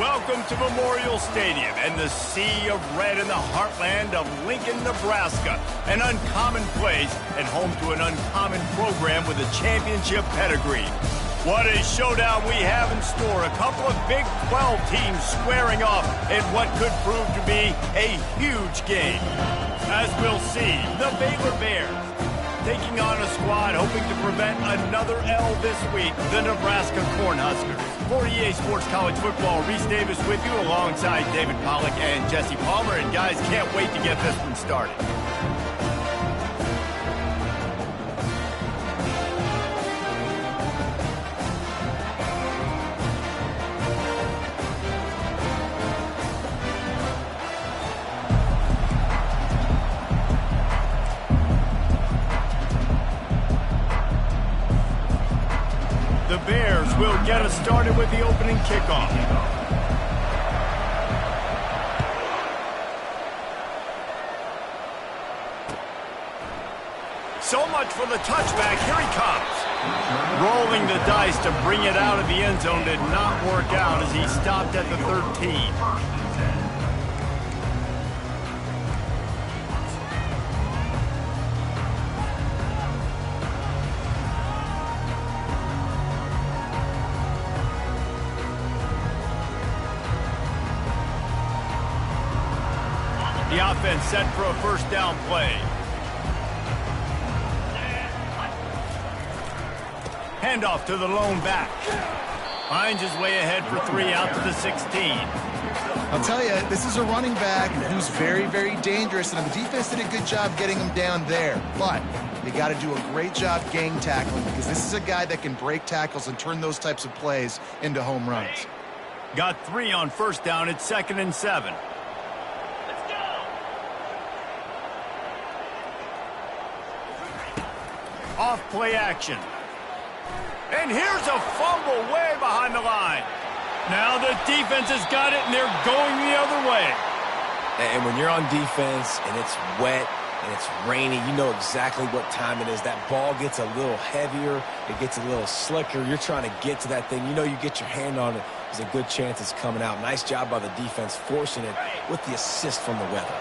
Welcome to Memorial Stadium and the sea of red in the heartland of Lincoln, Nebraska. An uncommon place and home to an uncommon program with a championship pedigree. What a showdown we have in store. A couple of Big 12 teams squaring off in what could prove to be a huge game. As we'll see, the Baylor Bears taking on a squad hoping to prevent another L this week, the Nebraska Cornhuskers. For EA Sports College Football, Reese Davis with you alongside David Pollack and Jesse Palmer. And guys, can't wait to get this one started. The Bears will get us started with the opening kickoff. So much for the touchback. Here he comes. Rolling the dice to bring it out of the end zone did not work out as he stopped at the 13. The offense set for a first down play. Handoff to the lone back. Finds his way ahead for 3 out to the 16. I'll tell you, this is a running back who's very, very dangerous, and the defense did a good job getting him down there. But you got to do a great job gang tackling because this is a guy that can break tackles and turn those types of plays into home runs. Got 3 on first down. It's 2nd and 7. Off play action. And here's a fumble way behind the line. Now the defense has got it, and they're going the other way. And when you're on defense and it's wet and it's rainy, you know exactly what time it is. That ball gets a little heavier. It gets a little slicker. You're trying to get to that thing. You know you get your hand on it. There's a good chance it's coming out. Nice job by the defense forcing it with the assist from the weather.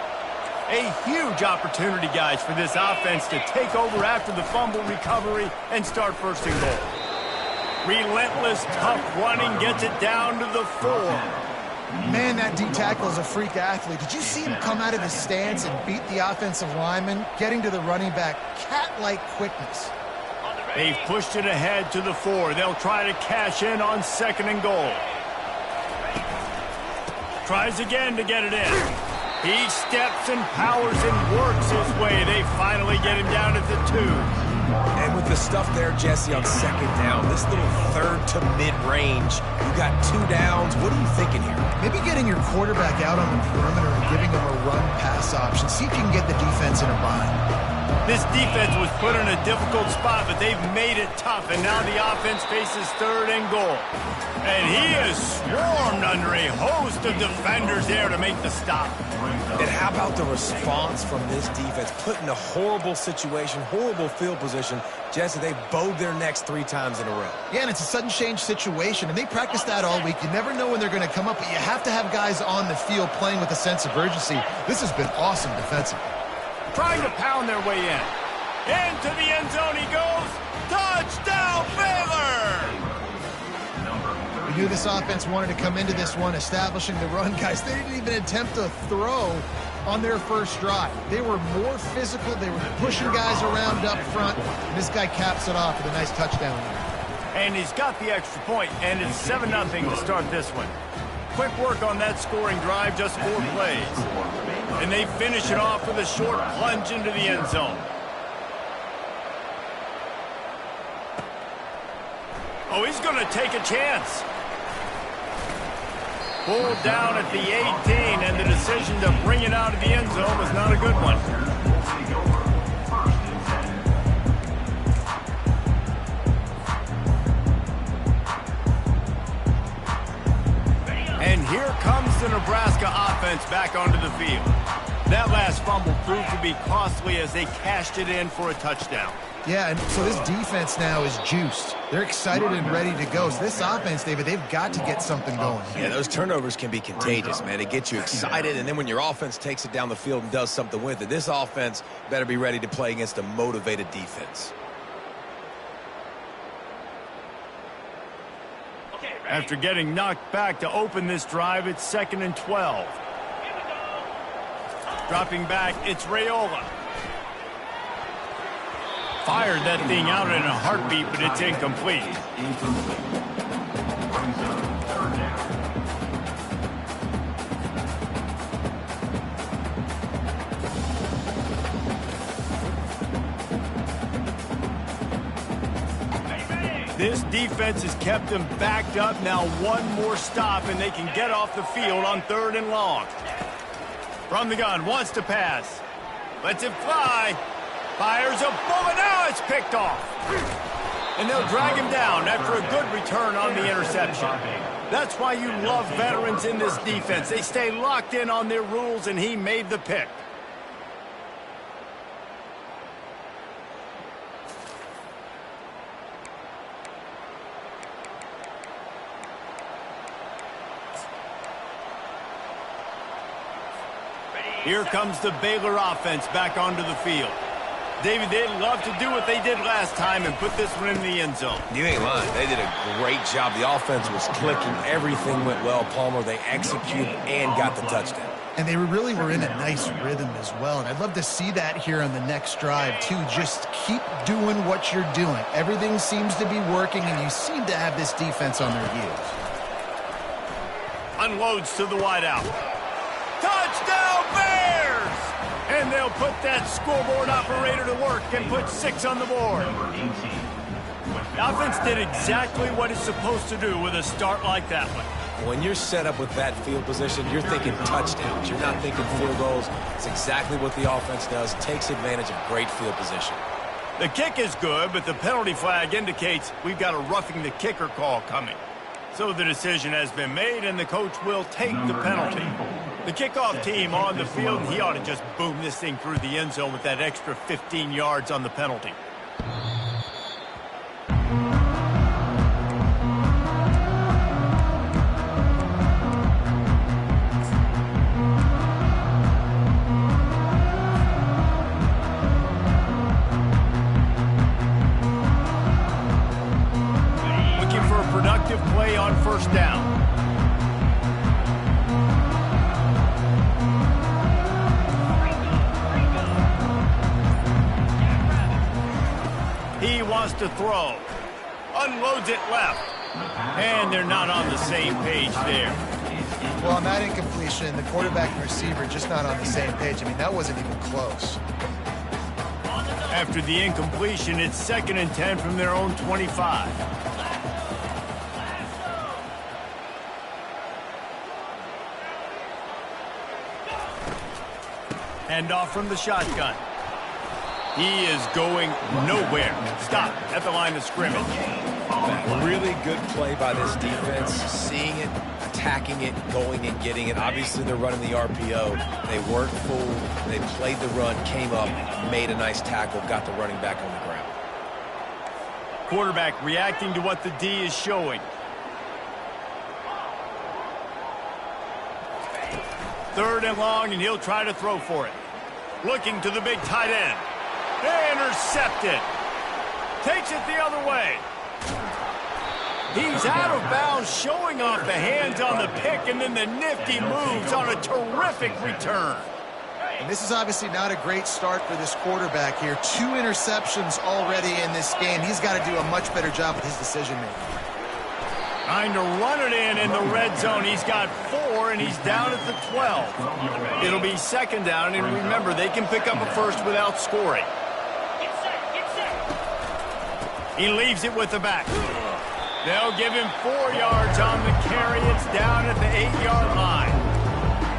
A huge opportunity, guys, for this offense to take over after the fumble recovery and start first and goal. Relentless, tough running gets it down to the 4. Man, that D-tackle is a freak athlete. Did you see him come out of his stance and beat the offensive lineman, getting to the running back? Cat-like quickness. They've pushed it ahead to the 4. They'll try to cash in on 2nd and goal. Tries again to get it in. He steps and powers and works his way. They finally get him down at the 2. And with the stuff there, Jesse, on 2nd down, this little 3rd to mid-range, you got 2 downs. What are you thinking here? Maybe getting your quarterback out on the perimeter and giving him a run-pass option. See if you can get the defense in a bind. This defense was put in a difficult spot, but they've made it tough, and now the offense faces 3rd and goal. And he is swarmed under a host of defenders there to make the stop. And how about the response from this defense? Put in a horrible situation, horrible field position. Jesse, they bowed their necks 3 times in a row. Yeah, and it's a sudden change situation, and they practice that all week. You never know when they're going to come up, but you have to have guys on the field playing with a sense of urgency. This has been awesome defensively. Trying to pound their way in. Into the end zone he goes. Touchdown, Baylor! We knew this offense wanted to come into this one establishing the run, guys. They didn't even attempt to throw on their first drive. They were more physical. They were pushing guys around up front. And this guy caps it off with a nice touchdown. And he's got the extra point, and it's 7-0 to start this one. Quick work on that scoring drive, just 4 plays. And they finish it off with a short plunge into the end zone. Oh, he's going to take a chance. Pulled down at the 18, and the decision to bring it out of the end zone was not a good one. And here comes the Nebraska offense back onto the field. That last fumble proved to be costly as they cashed it in for a touchdown. Yeah, and so this defense now is juiced. They're excited and ready to go. So this offense, David, they've got to get something going. Yeah, those turnovers can be contagious, man. It gets you excited, and then when your offense takes it down the field and does something with it, this offense better be ready to play against a motivated defense. After getting knocked back to open this drive, it's 2nd and 12. Dropping back, it's Raiola. Fired that thing out in a heartbeat, but it's incomplete. This defense has kept them backed up. Now one more stop, and they can get off the field on 3rd and long. From the gun, wants to pass. Lets it fly. Fires a bullet. Now it's picked off. And they'll drag him down after a good return on the interception. That's why you love veterans in this defense. They stay locked in on their rules, and he made the pick. Here comes the Baylor offense back onto the field. David, they'd love to do what they did last time and put this one in the end zone. You ain't lying. They did a great job. The offense was clicking. Everything went well, Palmer. They executed and got the touchdown. And they really were in a nice rhythm as well. And I'd love to see that here on the next drive, too. Just keep doing what you're doing. Everything seems to be working, and you seem to have this defense on their heels. Unloads to the wideout. Touchdown, Bears! And they'll put that scoreboard operator to work and put 6 on the board. The offense did exactly what it's supposed to do with a start like that one. When you're set up with that field position, you're thinking touchdowns. You're not thinking field goals. It's exactly what the offense does. Takes advantage of great field position. The kick is good, but the penalty flag indicates we've got a roughing the kicker call coming. So the decision has been made, and the coach will take the penalty. The kickoff team on the field, and he ought to just boom this thing through the end zone with that extra 15 yards on the penalty. Looking for a productive play on 1st down. He wants to throw. Unloads it left. And they're not on the same page there. Well, on that incompletion, the quarterback and receiver just not on the same page. I mean, that wasn't even close. After the incompletion, it's 2nd and 10 from their own 25. Handoff from the shotgun. He is going nowhere. Stop at the line of scrimmage. Really good play by this defense. Seeing it, attacking it, going and getting it. Obviously, they're running the RPO. They weren't fooled. They played the run, came up, made a nice tackle, got the running back on the ground. Quarterback reacting to what the D is showing. 3rd and long, and he'll try to throw for it. Looking to the big tight end. Intercepted. Takes it the other way. He's out of bounds, showing off the hands on the pick, and then the nifty moves on a terrific return. And this is obviously not a great start for this quarterback here. 2 interceptions already in this game. He's got to do a much better job with his decision-making. Trying to run it in the red zone. He's got 4, and he's down at the 12. It'll be 2nd down, and remember, they can pick up a first without scoring. He leaves it with the back. They'll give him 4 yards on the carry. It's down at the 8-yard line.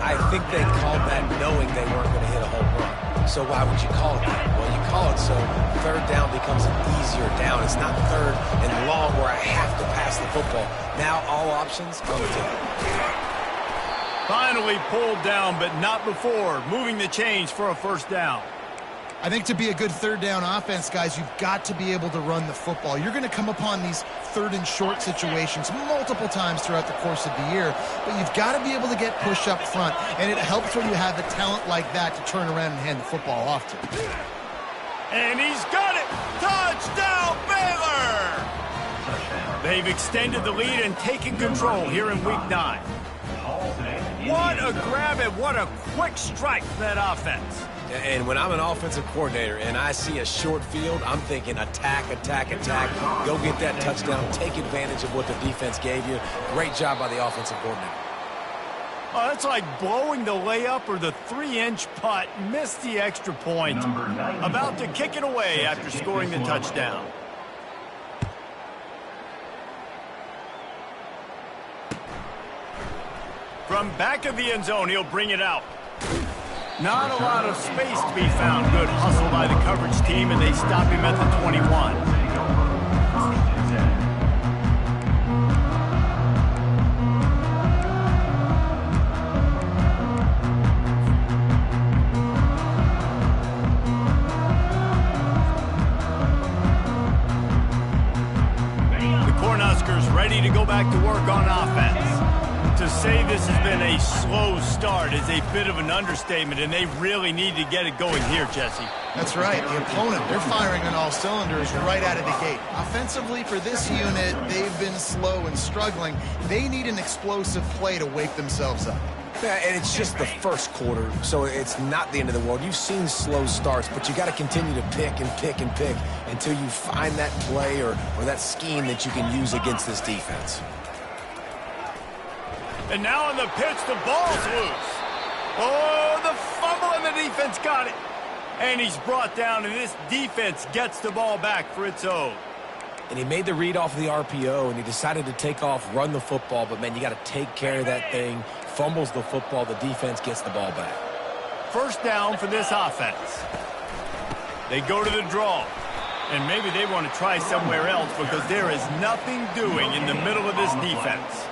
I think they called that knowing they weren't going to hit a home run. So why would you call it that? Well, you call it so 3rd down becomes an easier down. It's not 3rd and long where I have to pass the football. Now all options on the table. Finally pulled down, but not before moving the chains for a first down. I think to be a good third down offense, guys, you've got to be able to run the football. You're going to come upon these third and short situations multiple times throughout the course of the year, but you've got to be able to get push up front, and it helps when you have a talent like that to turn around and hand the football off to. And he's got it! Touchdown, Baylor! They've extended the lead and taken control here in Week 9. What a grab and what a quick strike for that offense. And when I'm an offensive coordinator and I see a short field, I'm thinking attack, attack, attack. Go get that touchdown. Take advantage of what the defense gave you. Great job by the offensive coordinator. Oh, that's like blowing the layup or the 3-inch putt. Missed the extra point. About to kick it away after scoring the touchdown. From back of the end zone, he'll bring it out. Not a lot of space to be found. Good hustle by the coverage team, and they stop him at the 21. The Cornhuskers ready to go back to work on offense. To say this has been a slow start is a bit of an understatement, and they really need to get it going here, Jesse. That's right. The opponent, they're firing on all cylinders right out of the gate. Offensively, for this unit, they've been slow and struggling. They need an explosive play to wake themselves up. Yeah, and it's just the first quarter, so it's not the end of the world. You've seen slow starts, but you got to continue to pick and pick and pick until you find that play or that scheme that you can use against this defense. And now on the pitch, the ball's loose. Oh, the fumble, and the defense got it. And he's brought down, and this defense gets the ball back for its own. And he made the read off of the RPO, and he decided to take off, run the football. But, man, you got to take care of that thing. Fumbles the football. The defense gets the ball back. First down for this offense. They go to the draw. And maybe they want to try somewhere else because there is nothing doing in the middle of this defense.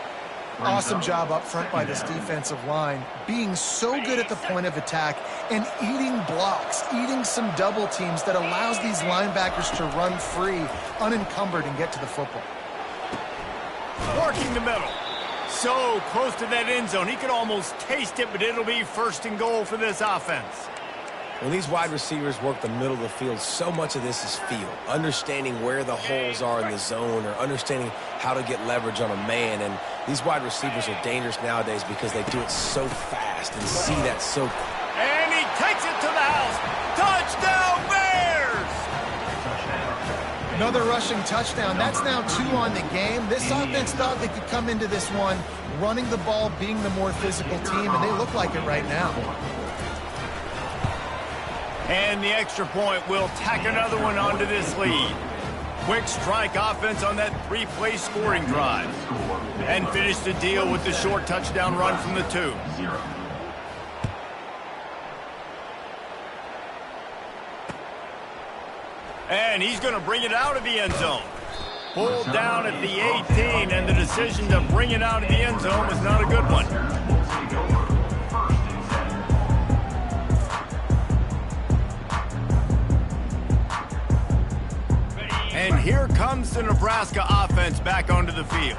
Awesome job up front by this defensive line, being so good at the point of attack and eating blocks, eating some double teams that allows these linebackers to run free, unencumbered, and get to the football. Working the middle. So close to that end zone. He could almost taste it, but it'll be first and goal for this offense. When these wide receivers work the middle of the field, so much of this is feel. Understanding where the holes are in the zone or understanding how to get leverage on a man. And these wide receivers are dangerous nowadays because they do it so fast and see that so quick. And he takes it to the house. Touchdown, Bears! Another rushing touchdown. That's now 2 on the game. This offense thought they could come into this one running the ball, being the more physical team, and they look like it right now. And the extra point will tack another one onto this lead. Quick strike offense on that 3-play scoring drive. And finish the deal with the short touchdown run from the 2. And he's going to bring it out of the end zone. Pulled down at the 18, and the decision to bring it out of the end zone was not a good one. And here comes the Nebraska offense back onto the field.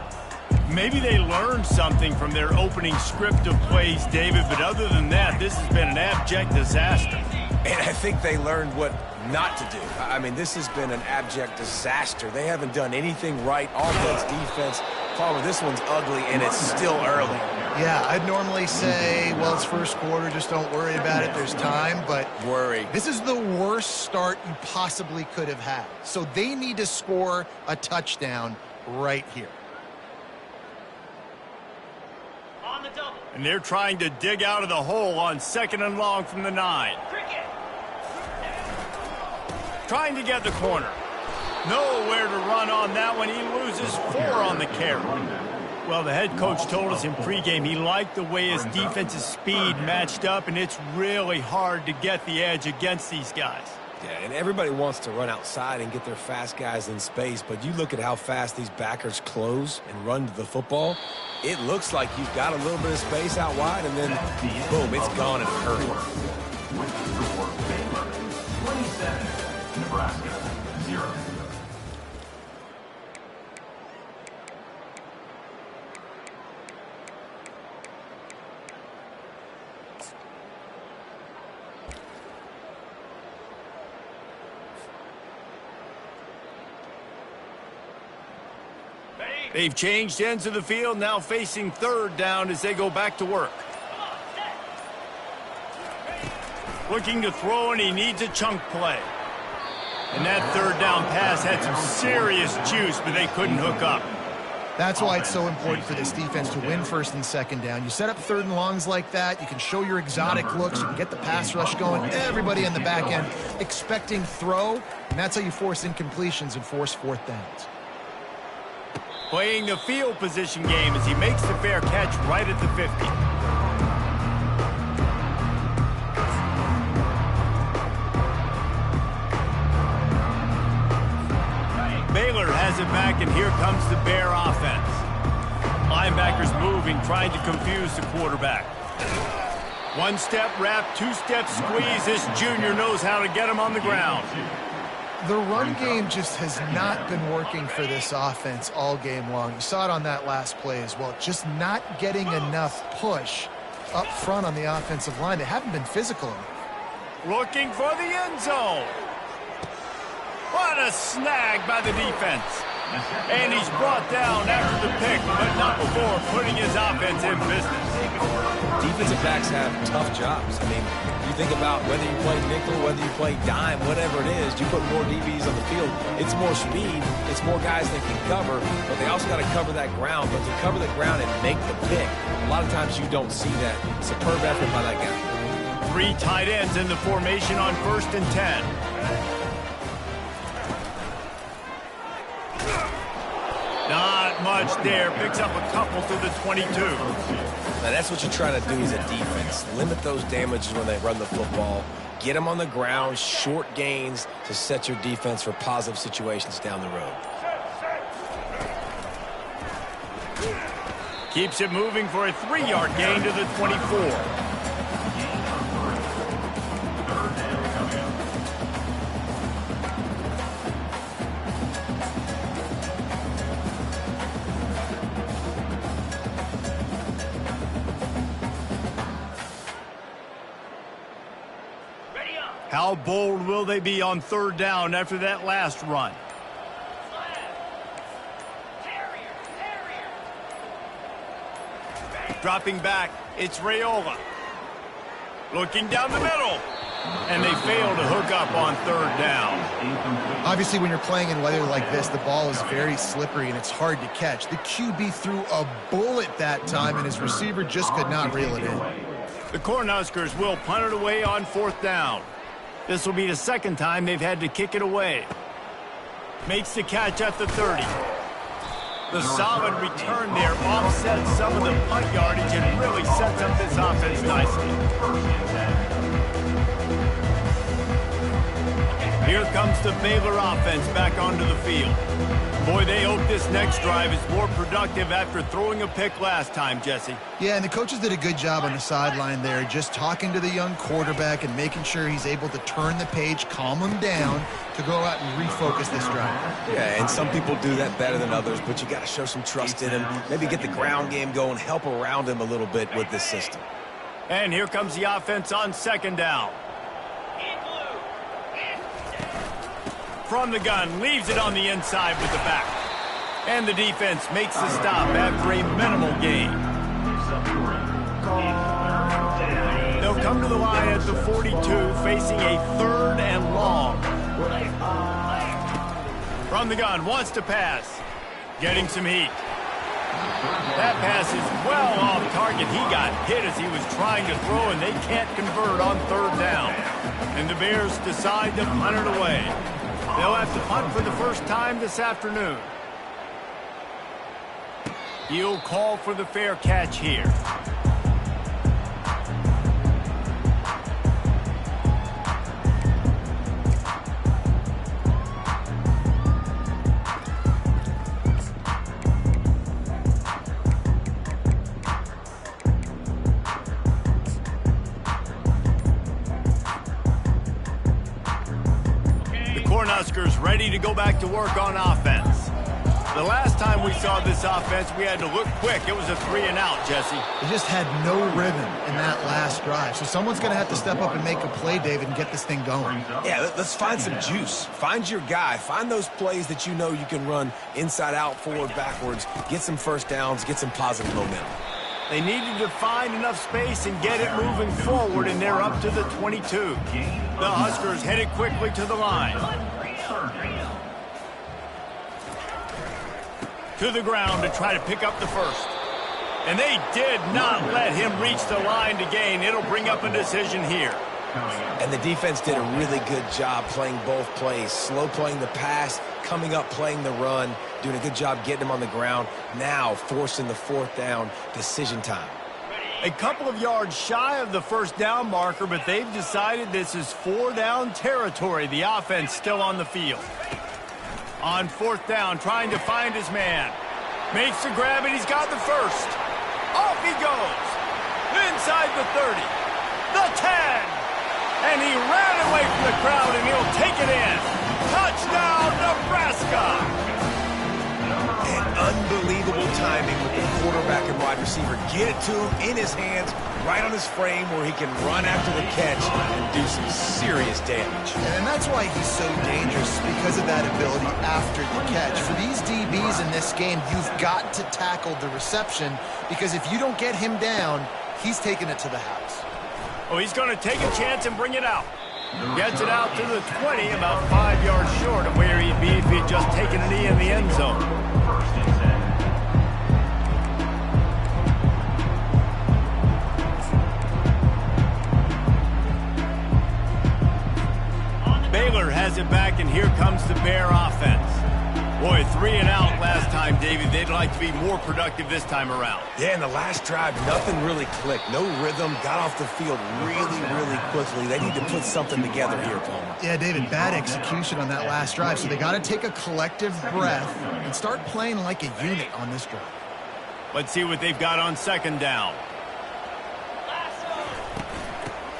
Maybe they learned something from their opening script of plays, David, but other than that, this has been an abject disaster. And I think they learned what not to do. I mean, this has been an abject disaster. They haven't done anything right. Offense, defense. Farmer, this one's ugly, and it's still early. Yeah, I'd normally say, well, it's first quarter, just don't worry about it, there's time, but worry. This is the worst start you possibly could have had. So they need to score a touchdown right here. On the double. And they're trying to dig out of the hole on 2nd and long from the 9. Trying to get the corner. Nowhere to run on that one. He loses 4 on the carry. Well, the head coach told us in pregame he liked the way his defensive speed matched up, and it's really hard to get the edge against these guys. Yeah, and everybody wants to run outside and get their fast guys in space, but you look at how fast these backers close and run to the football, it looks like you've got a little bit of space out wide, and then, boom, it's gone in a hurry. With the score, Baylor 27, Nebraska 0. They've changed ends of the field, now facing third down as they go back to work. Looking to throw, and he needs a chunk play. And that third down pass had some serious juice, but they couldn't hook up. That's why it's so important for this defense to win first and second down. You set up third and longs like that, you can show your exotic looks, you can get the pass rush going, everybody on the back end expecting throw, and that's how you force incompletions and force fourth downs. Playing the field position game as he makes the fair catch right at the 50. Baylor has it back, and here comes the Bear offense. Linebackers moving, trying to confuse the quarterback. One step wrap, two step squeeze. This junior knows how to get him on the ground. The run game just has not been working for this offense all game long. You saw it on that last play as well. Just not getting enough push up front on the offensive line. They haven't been physical enough. Looking for the end zone. What a snag by the defense. And he's brought down after the pick, but not before putting his offense in business. Defensive backs have tough jobs. I mean, you think about whether you play nickel, whether you play dime, whatever it is, you put more DBs on the field. It's more speed. It's more guys that can cover, but they also got to cover that ground. But to cover the ground and make the pick, a lot of times you don't see that. Superb effort by that guy. Three tight ends in the formation on 1st and 10. Not much there. Picks up a couple to the 22. Now, that's what you try to do as a defense. Limit those damages when they run the football. Get them on the ground, short gains to set your defense for positive situations down the road. Keeps it moving for a 3-yard gain to the 24. How bold will they be on third down after that last run? Dropping back, it's Raiola. Looking down the middle. And they fail to hook up on third down. Obviously, when you're playing in weather like this, the ball is very slippery and it's hard to catch. The QB threw a bullet that time, and his receiver just could not reel it in. The Cornhuskers will punt it away on 4th down. This will be the second time they've had to kick it away. Makes the catch at the 30. The solid return there offsets some of the punt yardage and really sets up this offense nicely. Here comes the Baylor offense back onto the field. Boy, they hope this next drive is more productive after throwing a pick last time, Jesse. Yeah, and the coaches did a good job on the sideline there, just talking to the young quarterback and making sure he's able to turn the page, calm him down to go out and refocus this drive. Yeah, and some people do that better than others, but you got to show some trust in him. Maybe get the ground game going, help around him a little bit with this system. And here comes the offense on 2nd down. From the gun, leaves it on the inside with the back. And the defense makes the stop after a minimal gain. They'll come to the line at the 42, facing a 3rd and long. From the gun, wants to pass. Getting some heat. That pass is well off target. He got hit as he was trying to throw, and they can't convert on 3rd down. And the Bears decide to punt it away. They'll have to punt for the first time this afternoon. He'll call for the fair catch here. Cornhuskers ready to go back to work on offense. The last time we saw this offense, we had to look quick. It was a 3-and-out, Jesse. They just had no rhythm in that last drive. So someone's going to have to step up and make a play, David, and get this thing going. Yeah, let's find some juice. Find your guy. Find those plays that you know you can run inside out, forward, backwards. Get some first downs. Get some positive momentum. They needed to find enough space and get it moving forward, and they're up to the 22. The Huskers headed quickly to the line. To the ground to try to pick up the first. And they did not let him reach the line to gain. It'll bring up a decision here. And the defense did a really good job playing both plays. Slow playing the pass, coming up playing the run, doing a good job getting him on the ground. Now forcing the fourth down, decision time. A couple of yards shy of the first down marker, but they've decided this is 4-down territory. The offense still on the field. On fourth down, trying to find his man. Makes the grab, and he's got the first. Off he goes. Inside the 30. The 10. And he ran away from the crowd, and he'll take it in. Touchdown, Nebraska. And unbelievable timing with the quarterback and wide receiver. Get it to him in his hands, right on his frame where he can run after the catch and do some serious damage. And that's why he's so dangerous, because of that ability after the catch. For these DBs in this game, you've got to tackle the reception, because if you don't get him down, he's taking it to the house. Oh, he's going to take a chance and bring it out. Gets it out to the 20, about 5 yards short of where he'd be if he'd just taken a knee in the end zone. Baylor has it back, and here comes the Bear offense. Boy, 3-and-out last time, David. They'd like to be more productive this time around. Yeah, in the last drive, nothing really clicked. No rhythm, got off the field really quickly. They need to put something together here, Palmer. Yeah, David, bad execution on that last drive, so they got to take a collective breath and start playing like a unit on this drive. Let's see what they've got on second down.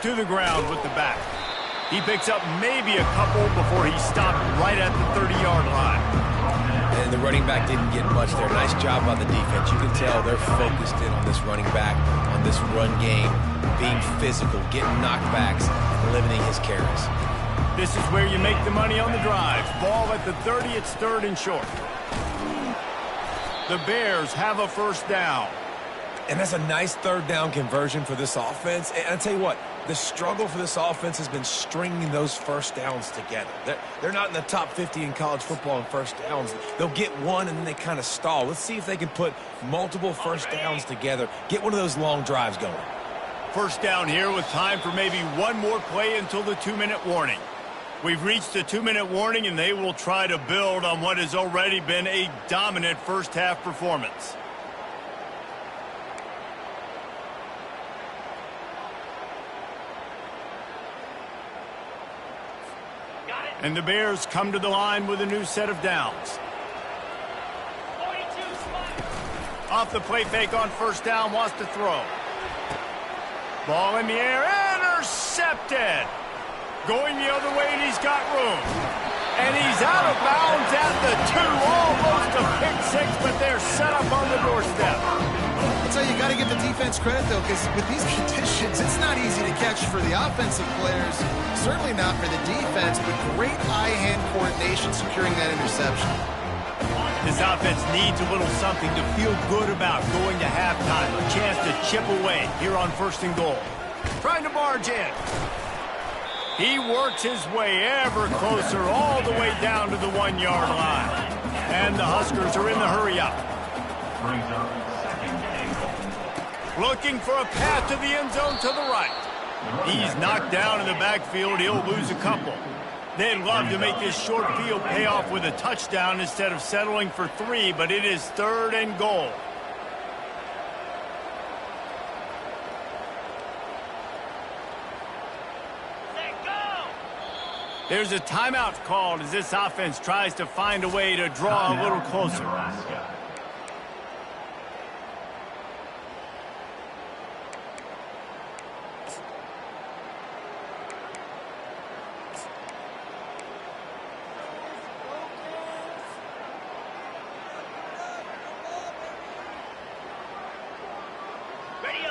To the ground with the back. He picks up maybe a couple before he stopped right at the 30-yard line. And the running back didn't get much there. Nice job by the defense. You can tell they're focused in on this running back, on this run game, being physical, getting knockbacks, and limiting his carries. This is where you make the money on the drive. Ball at the 30, it's third and short. The Bears have a first down. And that's a nice third down conversion for this offense. And I'll tell you what, the struggle for this offense has been stringing those first downs together. They're not in the top 50 in college football in first downs. They'll get one and then they kind of stall. Let's see if they can put multiple first downs together, get one of those long drives going. First down here with time for maybe one more play until the 2-minute warning. We've reached the 2-minute warning, and they will try to build on what has already been a dominant first-half performance. And the Bears come to the line with a new set of downs. Off the play fake on first down, wants to throw. Ball in the air, intercepted. Going the other way, and he's got room. And he's out of bounds at the 2, almost a pick six, but they're set up on the doorstep. That's how you got to give the defense credit, though, because with these conditions, it's not easy to catch for the offensive players, certainly not for the defense, but great eye-hand coordination securing that interception. This offense needs a little something to feel good about going to halftime, a chance to chip away here on first and goal. Trying to barge in. He works his way ever closer all the way down to the 1-yard line. And the Huskers are in the hurry-up. Looking for a path to the end zone to the right. He's knocked down in the backfield. He'll lose a couple. They'd love to make this short field pay off with a touchdown instead of settling for 3, but it is third and goal. There's a timeout called as this offense tries to find a way to draw a little closer.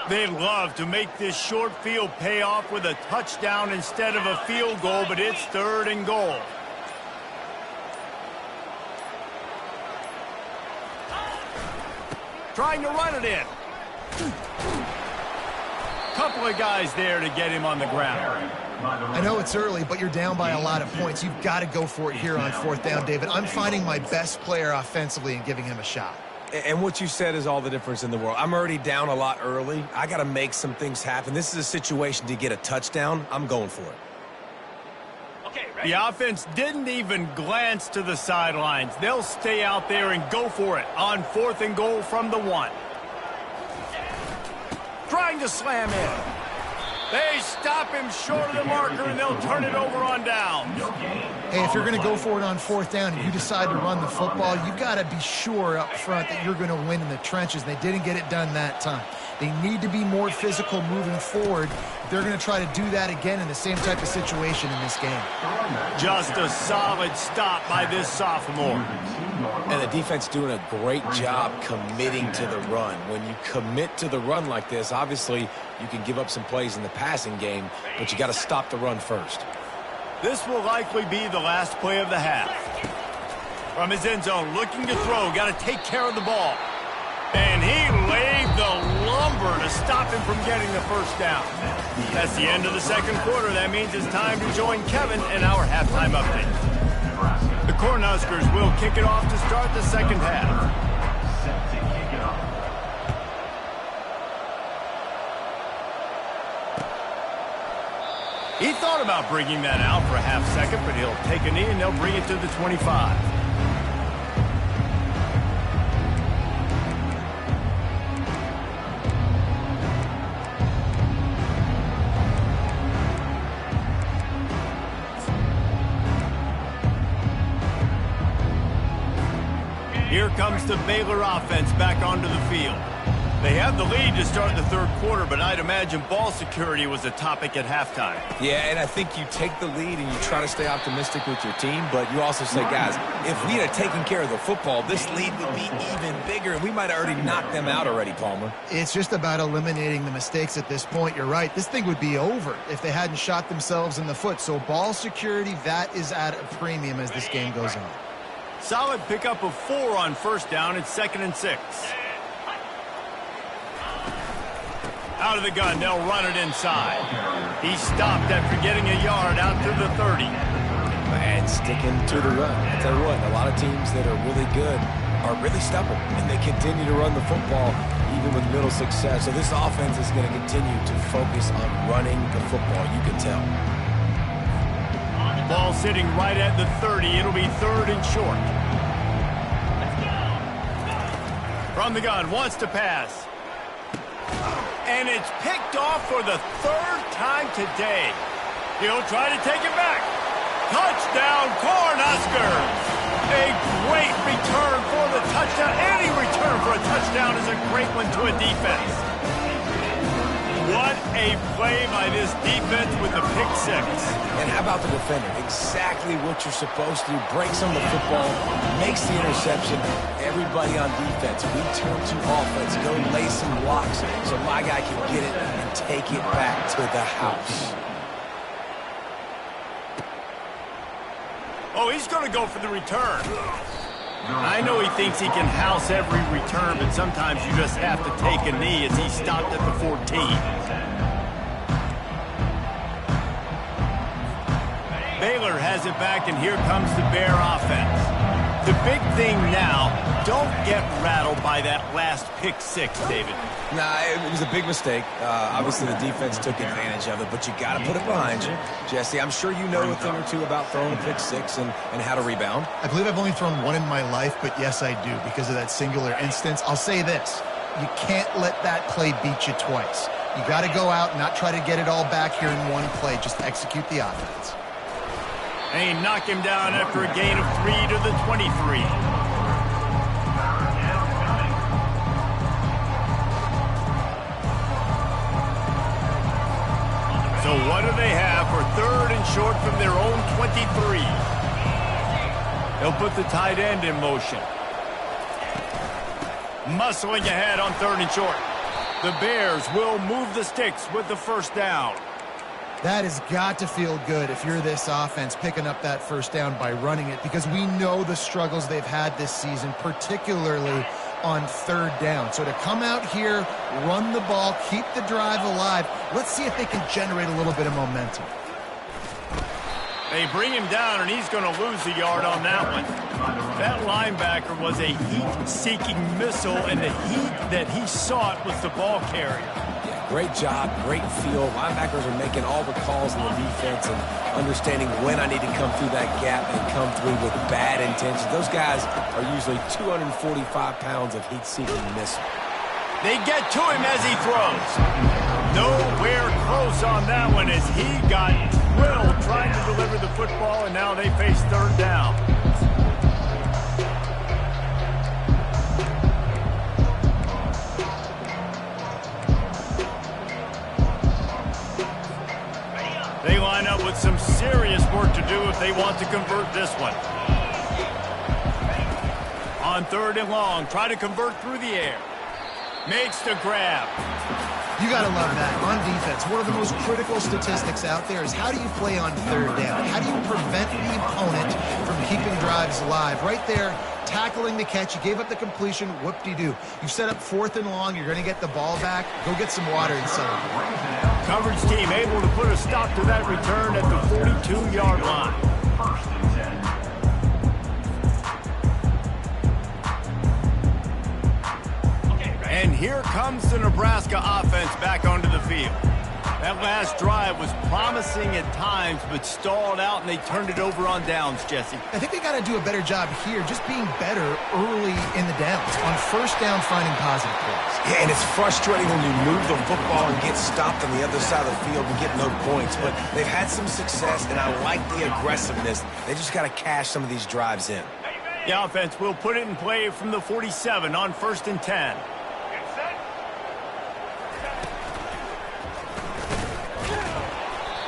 They love to make this short field pay off with a touchdown instead of a field goal, but it's 3rd and goal. Trying to run it in. Couple of guys there to get him on the ground. I know it's early, but you're down by a lot of points. You've got to go for it here on 4th down, David. I'm finding my best player offensively and giving him a shot. And what you said is all the difference in the world. I'm already down a lot early. I got to make some things happen. This is a situation to get a touchdown. I'm going for it. The offense didn't even glance to the sidelines. They'll stay out there and go for it on 4th and goal from the 1. Trying to slam in. They stop him short of the marker, and they'll turn it over on downs. Hey, if you're going to go for it on 4th down and you decide to run the football, you've got to be sure up front that you're going to win in the trenches. They didn't get it done that time. They need to be more physical moving forward. They're going to try to do that again in the same type of situation in this game. Just a solid stop by this sophomore. And the defense doing a great job committing to the run. When you commit to the run like this, obviously you can give up some plays in the passing game, but you got to stop the run first. This will likely be the last play of the half. From his end zone, looking to throw, got to take care of the ball. And he laid the lumber to stop him from getting the 1st down. That's the end of the 2nd quarter. That means it's time to join Kevin in our halftime update. The Cornhuskers will kick it off to start the 2nd half. He thought about bringing that out for a half second, but he'll take a knee and they'll bring it to the 25. Here comes the Baylor offense back onto the field. They have the lead to start the 3rd quarter, but I'd imagine ball security was a topic at halftime. Yeah, and I think you take the lead and you try to stay optimistic with your team, but you also say, guys, if we had taken care of the football, this lead would be even bigger, and we might have already knocked them out already, Palmer. It's just about eliminating the mistakes at this point. You're right. This thing would be over if they hadn't shot themselves in the foot. So ball security, that is at a premium as this game goes on. Solid pickup of 4 on 1st down. It's 2nd and 6. Out of the gun, they'll run it inside. He stopped after getting a yard out to the 30. And sticking to the run. I tell you what, a lot of teams that are really good are really stubborn, and they continue to run the football even with little success. So this offense is going to continue to focus on running the football. You can tell. Ball sitting right at the 30. It'll be 3rd and short. From the gun, wants to pass. And it's picked off for the 3rd time today. He'll try to take it back. Touchdown, Cornhuskers! A great return for the touchdown. Any return for a touchdown is a great one to a defense. What a play by this defense with the pick 6. And how about the defender? Exactly what you're supposed to do. Breaks on the football, makes the interception. Everybody on defense, we turn to offense. Go lay some blocks so my guy can get it and take it back to the house. Oh, he's going to go for the return. I know he thinks he can house every return, but sometimes you just have to take a knee as he stopped at the 14. Baylor has it back, and here comes the Bear offense. The big thing now, don't get rattled by that last pick 6, David. Nah, it was a big mistake. Obviously, the defense took advantage of it, but you got to put it behind you. Jesse, I'm sure you know a thing or two about throwing a pick 6 and how to rebound. I believe I've only thrown 1 in my life, but yes, I do because of that singular instance. I'll say this. You can't let that play beat you twice. You got to go out and not try to get it all back here in one play. Just execute the offense. And he knocked him down after a gain of 3 to the 23. So what do they have for 3rd and short from their own 23? They'll put the tight end in motion. Muscling ahead on 3rd and short. The Bears will move the sticks with the first down. That has got to feel good if you're this offense picking up that first down by running it, because we know the struggles they've had this season, particularly on third down. So to come out here, run the ball, keep the drive alive, let's see if they can generate a little bit of momentum. They bring him down, and he's going to lose a yard on that one. That linebacker was a heat-seeking missile, and the heat that he sought was the ball carrier. Yeah, great job, great feel. Linebackers are making all the calls in the defense and understanding when I need to come through that gap and come through with bad intentions. Those guys are usually 245 pounds of heat-seeking missile. They get to him as he throws. Nowhere close on that one as he got drilled trying to deliver the football, and now they face third down. They line up with some serious work to do if they want to convert this one. On third and long, try to convert through the air. Makes the grab. You got to love that. On defense, one of the most critical statistics out there is how do you play on third down? How do you prevent the opponent from keeping drives alive? Right there, tackling the catch. You gave up the completion. Whoop-de-doo. You set up fourth and long. You're going to get the ball back. Go get some water and settle. Coverage team able to put a stop to that return at the 42-yard line. First and 10. And here comes the Nebraska offense back onto the field. That last drive was promising at times, but stalled out, and they turned it over on downs, Jesse. I think they got to do a better job here, just being better early in the downs. On first down, finding positive plays. Yeah, and it's frustrating when you move the football and get stopped on the other side of the field and get no points. But they've had some success, and I like the aggressiveness. They just got to cash some of these drives in. The offense will put it in play from the 47 on first and 10.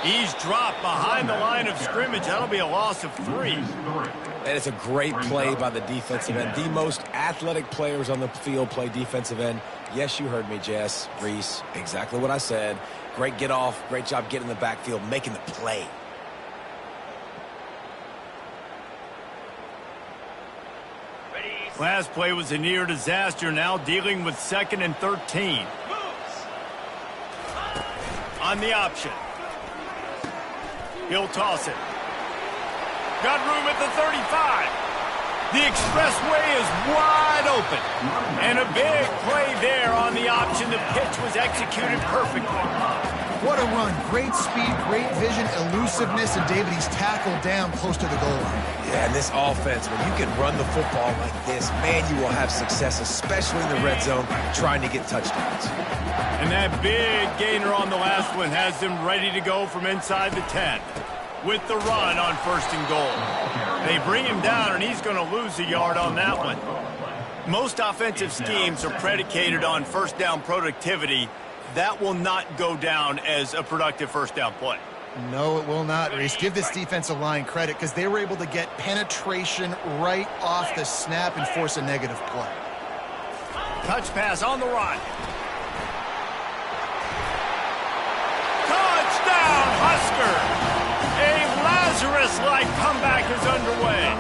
He's dropped behind the line of scrimmage. That'll be a loss of 3. And it's a great play by the defensive end. The most athletic players on the field play defensive end. Yes, you heard me, Jess, Reese. Exactly what I said. Great get off. Great job getting in the backfield, making the play. Last play was a near disaster. Now dealing with 2nd and 13. On the option. He'll toss it. Got room at the 35. The expressway is wide open. And a big play there on the option. The pitch was executed perfectly. What a run. Great speed, great vision, elusiveness, and David, he's tackled down close to the goal line. Yeah, and this offense, when you can run the football like this, man, you will have success, especially in the red zone, trying to get touchdowns. And that big gainer on the last one has them ready to go from inside the 10 with the run on first and goal. They bring him down, and he's going to lose a yard on that one. Most offensive schemes are predicated on first down productivity. That will not go down as a productive first down play. No, it will not, Reese. Give this defensive line credit because they were able to get penetration right off the snap and force a negative play. Touch pass on the run. Touchdown, Husker! A Lazarus-like comeback is underway.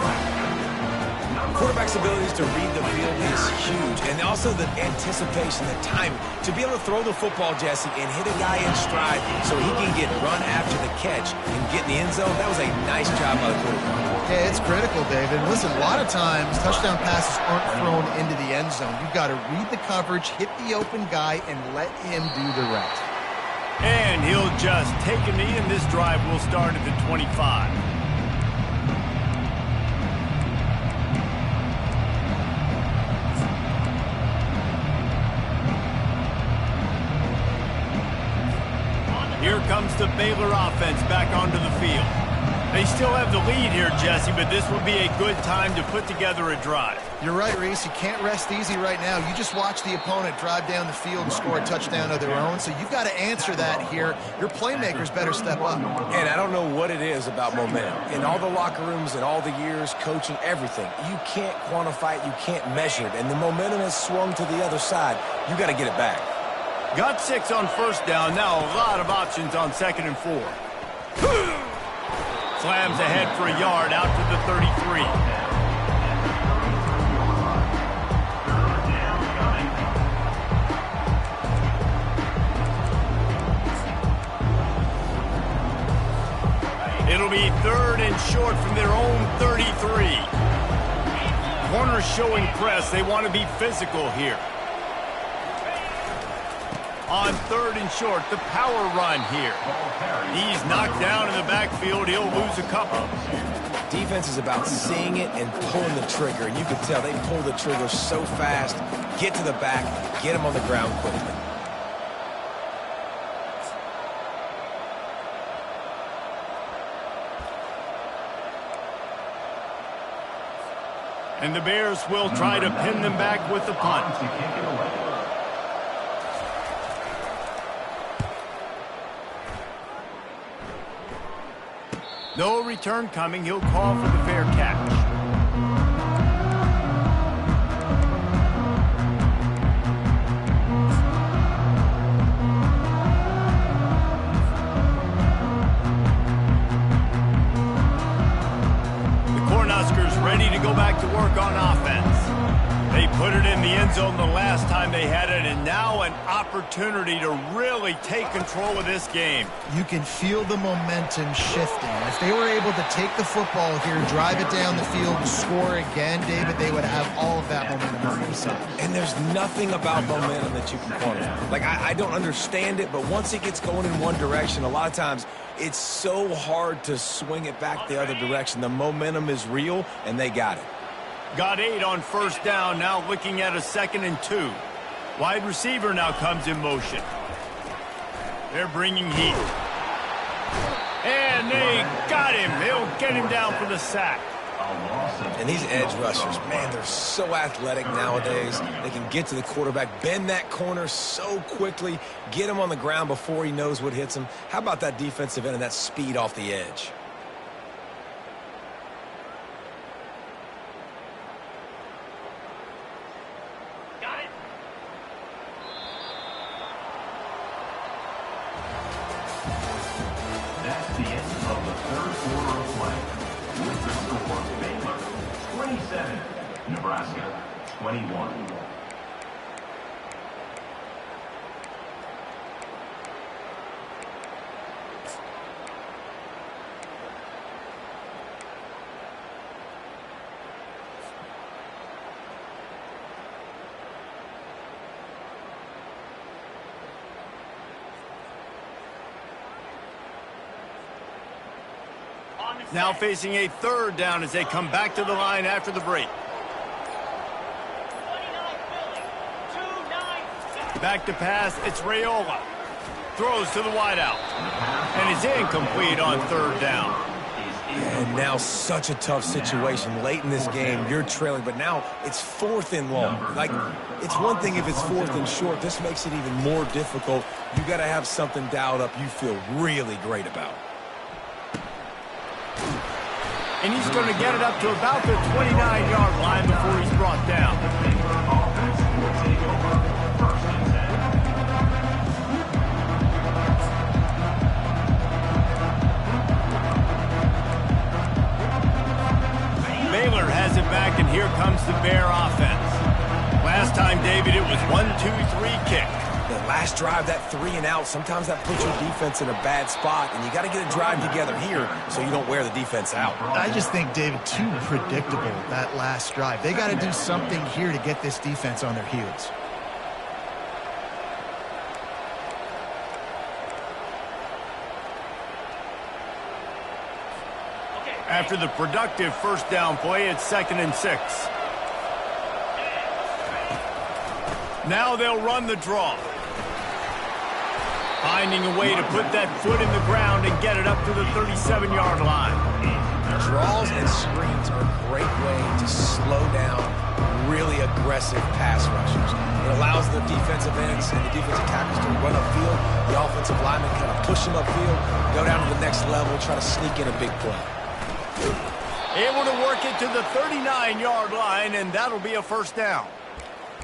Quarterback's abilities to read the field is huge, and also the anticipation, the time to be able to throw the football, Jesse, and hit a guy in stride so he can get run after the catch and get in the end zone. That was a nice job by the quarterback. Yeah, it's critical, David. Listen, a lot of times touchdown passes aren't thrown into the end zone. You've got to read the coverage, hit the open guy, and let him do the rest. And he'll just take a knee, and this drive will start at the 25. Here comes the Baylor offense back onto the field. They still have the lead here, Jesse, but this will be a good time to put together a drive. You're right, Reese. You can't rest easy right now. You just watch the opponent drive down the field and score a touchdown of their own, so you've got to answer that here. Your playmakers better step up. And I don't know what it is about momentum. In all the locker rooms and all the years, coaching, everything, you can't quantify it, you can't measure it, and the momentum has swung to the other side. You got to get it back. Got 6 on first down. Now a lot of options on 2nd and 4. Slams ahead for a yard out to the 33. It'll be 3rd and short from their own 33. Corners showing press. They want to be physical here. On 3rd and short, the power run here. He's knocked down in the backfield. He'll lose a couple. Defense is about seeing it and pulling the trigger. And you can tell they pull the trigger so fast. Get to the back, get him on the ground quickly. And the Bears will try to pin them back with the punt. No return coming. He'll call for the fair catch. Ready to go back to work on offense. They put it in the end zone the last time they had it, and now an opportunity to really take control of this game. You can feel the momentum shifting. If they were able to take the football here, drive it down the field, and score again, David, they would have all of that momentum on their side. And there's nothing about momentum that you can quantify. Like, I don't understand it, but once it gets going in one direction, a lot of times it's so hard to swing it back the other direction. The momentum is real, and they got it. Got 8 on first down, now looking at a 2nd and 2. Wide receiver now comes in motion. They're bringing heat. And they got him. They'll get him down for the sack. And these edge rushers, man, they're so athletic nowadays. They can get to the quarterback, bend that corner so quickly, get him on the ground before he knows what hits him. How about that defensive end and that speed off the edge? That's the end of the 3rd quarter of play. With the score, Baylor 27, Nebraska 21. Now facing a 3rd down as they come back to the line after the break. Back to pass, it's Raiola. Throws to the wideout. And it's incomplete on 3rd down. And now such a tough situation. Late in this game, you're trailing, but now it's 4th and long. Like, it's one thing if it's 4th and short. This makes it even more difficult. You got to have something dialed up you feel really great about. And he's going to get it up to about the 29-yard line before he's brought down. Baylor has it back, and here comes the Bear offense. Last time, David, it was 1-2-3 kick. The last drive, that 3 and out, sometimes that puts your defense in a bad spot, and you got to get a drive together here so you don't wear the defense out. I just think, David, too predictable, that last drive. They got to do something here to get this defense on their heels. After the productive first down play, it's 2nd and 6. Now they'll run the draw. Finding a way to put that foot in the ground and get it up to the 37-yard line. Draws and screens are a great way to slow down really aggressive pass rushers. It allows the defensive ends and the defensive tackles to run upfield. The offensive linemen kind of push them upfield, go down to the next level, try to sneak in a big play. Able to work it to the 39-yard line, and that'll be a first down.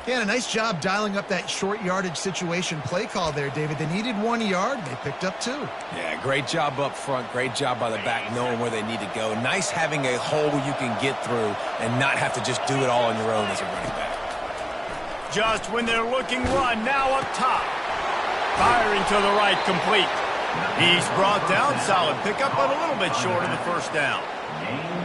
Yeah, and a nice job dialing up that short yardage situation play call there, David. They needed 1 yard. They picked up 2. Yeah, great job up front. Great job by the back knowing where they need to go. Nice having a hole you can get through and not have to just do it all on your own as a running back. Just when they're looking run, now up top. Firing to the right, complete. He's brought down, solid pickup, but a little bit short of the first down.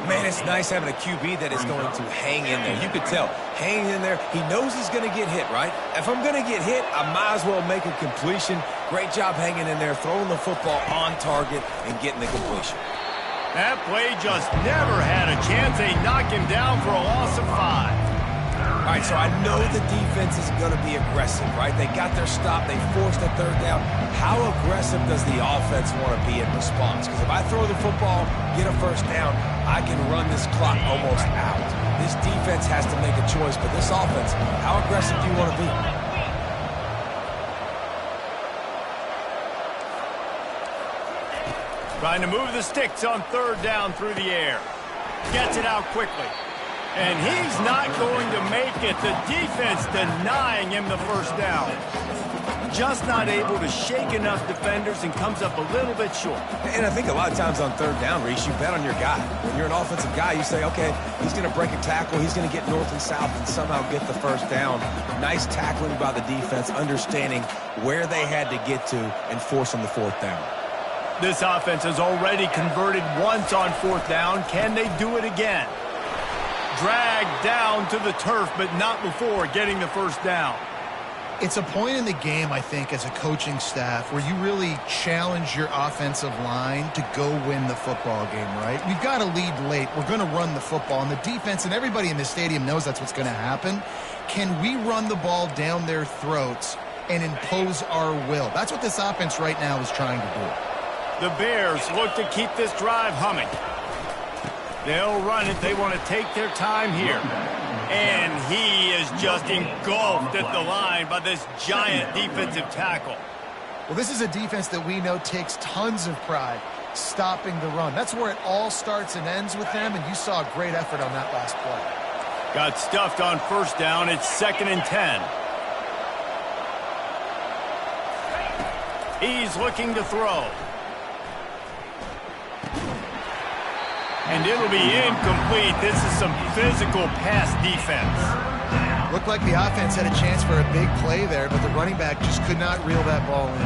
Man, it's nice having a QB that is going to hang in there. You could tell, hanging in there, he knows he's going to get hit, right? If I'm going to get hit, I might as well make a completion. Great job hanging in there, throwing the football on target and getting the completion. That play just never had a chance. They knock him down for a loss of 5. All right, so I know the defense is going to be aggressive, right? They got their stop. They forced a third down. How aggressive does the offense want to be in response? Because if I throw the football, get a first down, I can run this clock almost out. This defense has to make a choice, but this offense, how aggressive do you want to be? Trying to move the sticks on third down through the air. Gets it out quickly. And he's not going to make it. The defense denying him the first down. Just not able to shake enough defenders and comes up a little bit short. And I think a lot of times on third down, Reese, you bet on your guy. When you're an offensive guy, you say, okay, he's going to break a tackle. He's going to get north and south and somehow get the first down. Nice tackling by the defense, understanding where they had to get to and forcing the fourth down. This offense has already converted once on fourth down. Can they do it again? Dragged down to the turf, but not before getting the first down. It's a point in the game, I think, as a coaching staff where you really challenge your offensive line to go win the football game, right? We've got to lead late. We're going to run the football. And the defense and everybody in the stadium knows that's what's going to happen. Can we run the ball down their throats and impose our will? That's what this offense right now is trying to do. The Bears look to keep this drive humming. They'll run it. They want to take their time here. And he is just engulfed at the line by this giant defensive tackle. Well, this is a defense that we know takes tons of pride stopping the run. That's where it all starts and ends with them, and you saw a great effort on that last play. Got stuffed on first down. It's 2nd and 10. He's looking to throw. And it'll be incomplete. This is some physical pass defense. Looked like the offense had a chance for a big play there, but the running back just could not reel that ball in.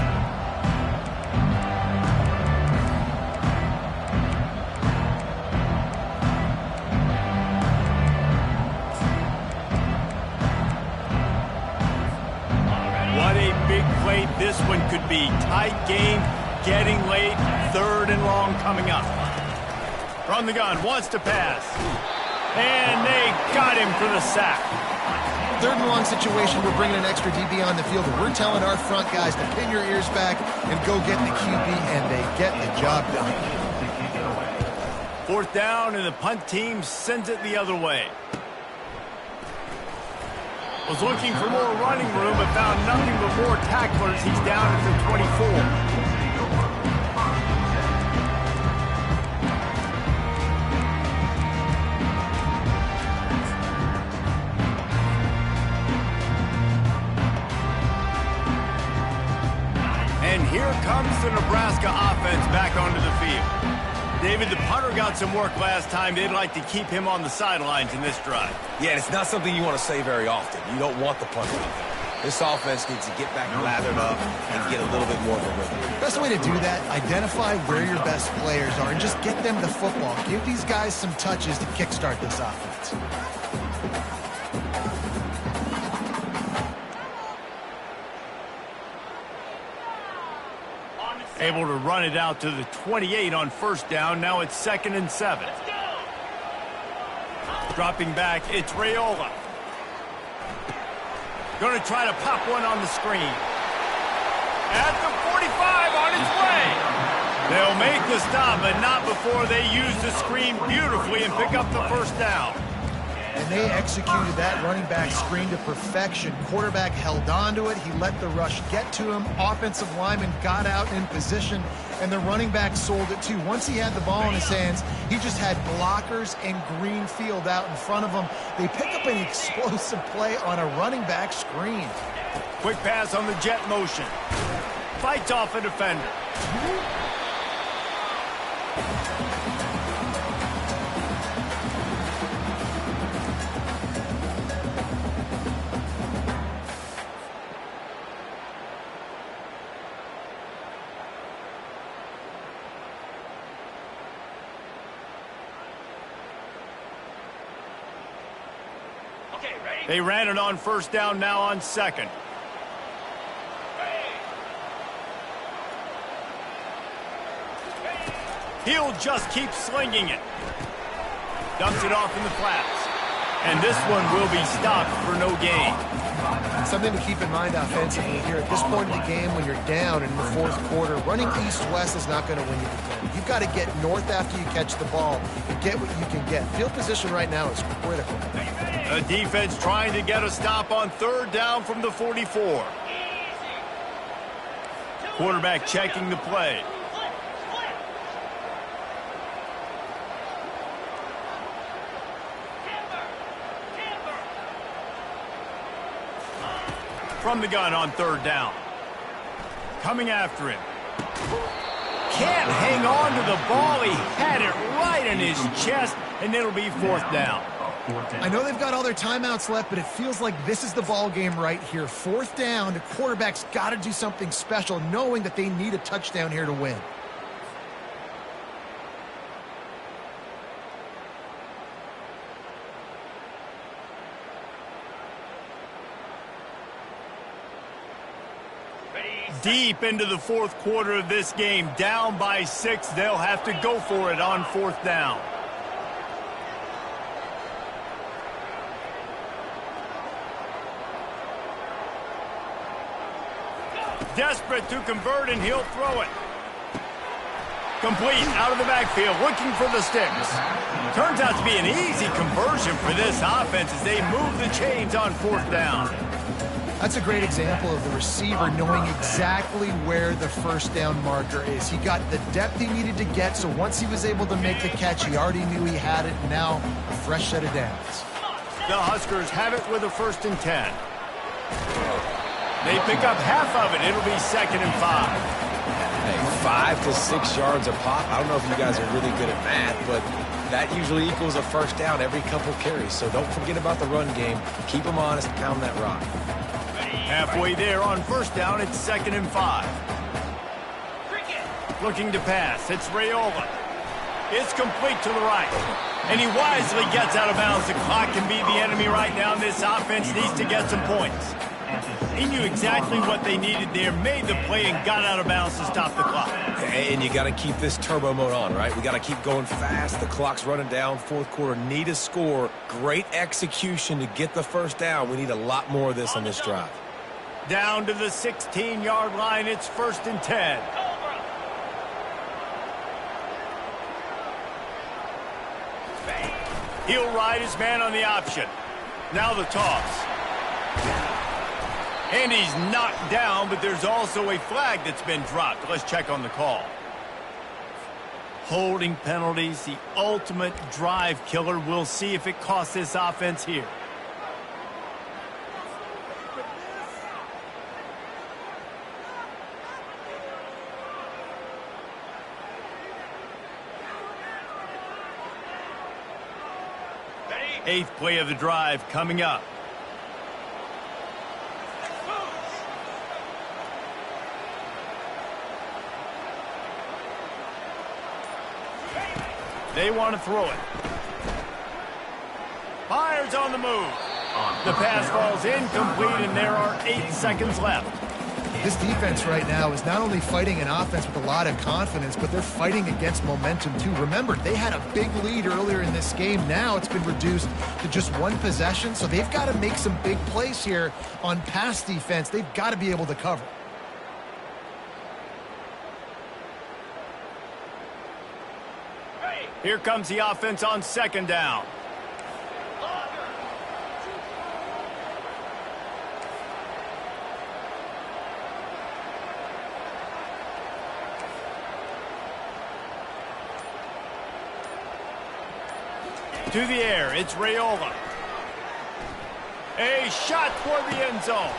What a big play this one could be. Tight game, getting late, 3rd and long coming up. From the gun, wants to pass. And they got him for the sack. 3rd and long situation, we're bringing an extra DB on the field, and we're telling our front guys to pin your ears back and go get the QB, and they get the job done. 4th down, and the punt team sends it the other way. Was looking for more running room, but found nothing but more tacklers. He's down at the 24. And here comes the Nebraska offense back onto the field. David, the punter got some work last time. They'd like to keep him on the sidelines in this drive. Yeah, and it's not something you want to say very often. You don't want the punter out there. This offense needs to get back lathered up and get a little bit more of a rhythm. Best way to do that, identify where your best players are and just get them the football. Give these guys some touches to kickstart this offense. Able to run it out to the 28 on first down. Now it's 2nd and 7. Dropping back, it's Raiola. Going to try to pop one on the screen. At the 45 on its way. They'll make the stop, but not before they use the screen beautifully and pick up the first down. And they executed that running back screen to perfection. Quarterback held on to it. He let the rush get to him. Offensive lineman got out in position, and the running back sold it too. Once he had the ball in his hands, he just had blockers and green field out in front of him. They pick up an explosive play on a running back screen. Quick pass on the jet motion. Fights off a defender. They ran it on first down, now on second. He'll just keep slinging it. Dumps it off in the flats. And this one will be stopped for no gain. Something to keep in mind offensively here. At this point in the game, when you're down in the fourth quarter, running east-west is not going to win you the game. You've got to get north after you catch the ball and get what you can get. Field position right now is critical. The defense trying to get a stop on third down from the 44. Quarterback checking the play. From the gun on third down. Coming after him. Can't hang on to the ball. He had it right in his chest, and it'll be fourth down. I know they've got all their timeouts left, but it feels like this is the ball game right here. Fourth down, the quarterback's got to do something special, knowing that they need a touchdown here to win. Deep into the fourth quarter of this game, down by 6. They'll have to go for it on fourth down. Desperate to convert, and he'll throw it. Complete out of the backfield, looking for the sticks. Turns out to be an easy conversion for this offense as they move the chains on fourth down. That's a great example of the receiver knowing exactly where the first down marker is. He got the depth he needed to get, so once he was able to make the catch, he already knew he had it. Now, a fresh set of downs. The Huskers have it with a 1st and 10. They pick up half of it. It'll be 2nd and 5. Hey, 5 to 6 yards a pop. I don't know if you guys are really good at math, but that usually equals a first down every couple carries. So don't forget about the run game. Keep them honest, pound that rock. Halfway there on first down, it's 2nd and 5. Looking to pass, it's Raiola. It's complete to the right. And he wisely gets out of bounds. The clock can be the enemy right now, and this offense needs to get some points. He knew exactly what they needed there, made the play, and got out of bounds to stop the clock. And you got to keep this turbo mode on, right? We got to keep going fast. The clock's running down. Fourth quarter, need a score. Great execution to get the first down. We need a lot more of this on this drive. Down to the 16-yard line, it's 1st and 10. He'll ride his man on the option. Now the toss. And he's knocked down, but there's also a flag that's been dropped. Let's check on the call. Holding penalties, the ultimate drive killer. We'll see if it costs this offense here. Eighth play of the drive coming up. They want to throw it. Fires on the move. The pass falls incomplete, and there are 8 seconds left. This defense right now is not only fighting an offense with a lot of confidence, but they're fighting against momentum too. Remember, they had a big lead earlier in this game. Now it's been reduced to just one possession, so they've got to make some big plays here on pass defense. They've got to be able to cover. Here comes the offense on 2nd down. To the air, it's Raiola. A shot toward the end zone.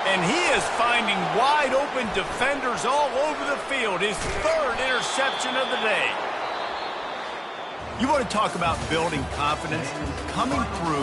And he is finding wide-open defenders all over the field. His third interception of the day. You want to talk about building confidence? Coming through